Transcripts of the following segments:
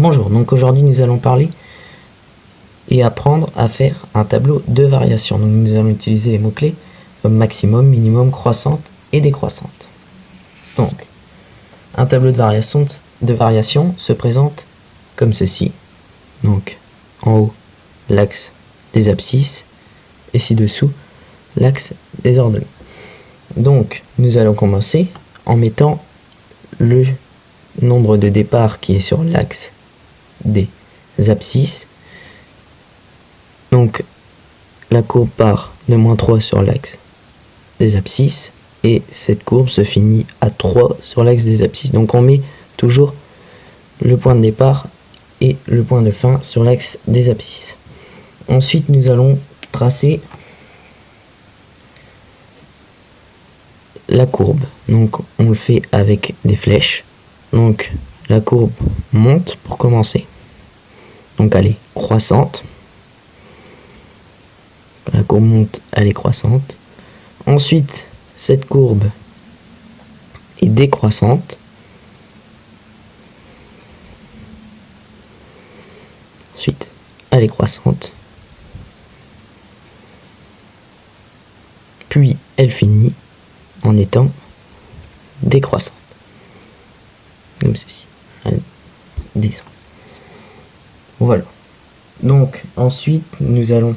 Bonjour, donc aujourd'hui nous allons parler et apprendre à faire un tableau de variation. Donc nous allons utiliser les mots-clés comme maximum, minimum, croissante et décroissante. Donc, un tableau de variation se présente comme ceci. Donc, en haut, l'axe des abscisses et ci-dessous, l'axe des ordonnées. Donc, nous allons commencer en mettant le nombre de départ qui est sur l'axe des abscisses. Donc la courbe part de -3 sur l'axe des abscisses et cette courbe se finit à 3 sur l'axe des abscisses. Donc on met toujours le point de départ et le point de fin sur l'axe des abscisses. Ensuite nous allons tracer la courbe. Donc on le fait avec des flèches. Donc la courbe monte pour commencer. Donc elle est croissante. La courbe monte, elle est croissante. Ensuite, cette courbe est décroissante. Ensuite, elle est croissante. Puis, elle finit en étant décroissante. Comme ceci. Elle descend. Voilà. Donc, ensuite, nous allons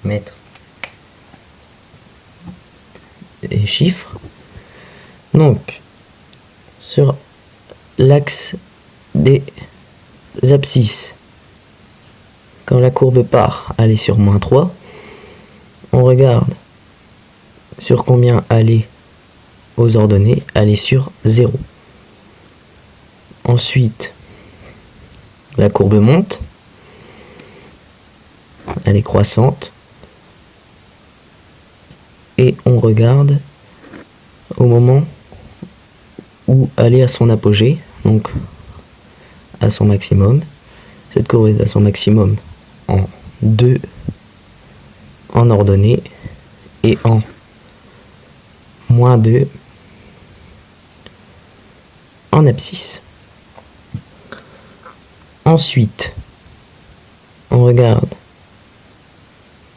mettre des chiffres. Donc, sur l'axe des abscisses, quand la courbe part, elle est sur -3. On regarde sur combien elle est aux ordonnées, elle est sur 0. Ensuite, la courbe monte, elle est croissante, et on regarde au moment où elle est à son apogée, donc à son maximum. Cette courbe est à son maximum en 2 en ordonnée et en -2 en abscisse. Ensuite, on regarde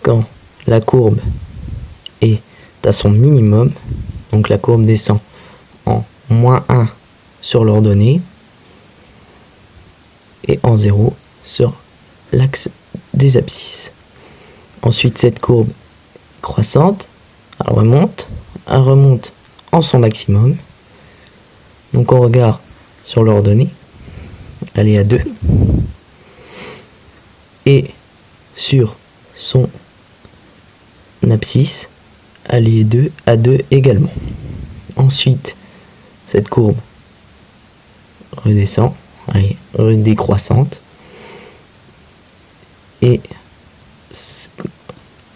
quand la courbe est à son minimum, donc la courbe descend en -1 sur l'ordonnée et en 0 sur l'axe des abscisses. Ensuite, cette courbe croissante, elle remonte en son maximum. Donc on regarde sur l'ordonnée, elle est à 2 et sur son abscisse, elle est à 2 également. Ensuite, cette courbe redescend, elle est redécroissante et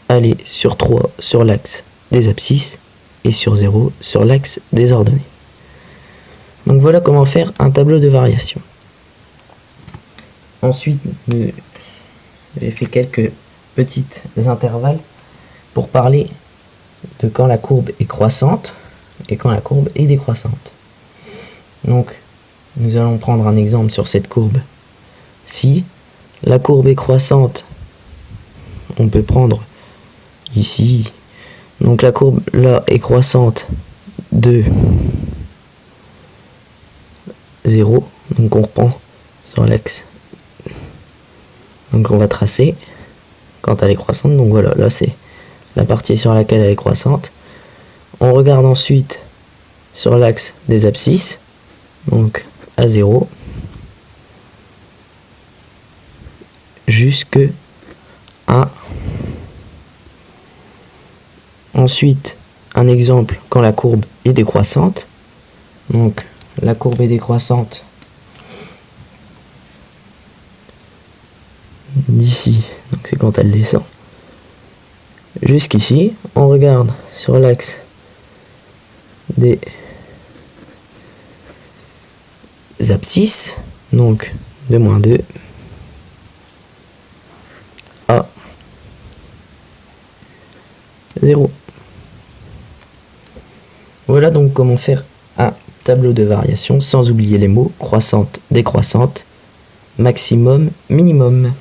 elle est sur 3 sur l'axe des abscisses et sur 0 sur l'axe des ordonnées. Donc voilà comment faire un tableau de variation. Ensuite, j'ai fait quelques petits intervalles pour parler de quand la courbe est croissante et quand la courbe est décroissante. Donc, nous allons prendre un exemple sur cette courbe. Si la courbe est croissante, on peut prendre ici, donc la courbe là est croissante de 0, donc on reprend sur l'axe. Donc on va tracer quand elle est croissante, donc voilà, là c'est la partie sur laquelle elle est croissante. On regarde ensuite sur l'axe des abscisses, donc à 0, jusque à. Ensuite, un exemple quand la courbe est décroissante. Donc la courbe est décroissante d'ici, donc c'est quand elle descend, jusqu'ici. On regarde sur l'axe des abscisses, donc de -2 à 0. Voilà donc comment faire un tableau de variation sans oublier les mots croissante, décroissante, maximum, minimum.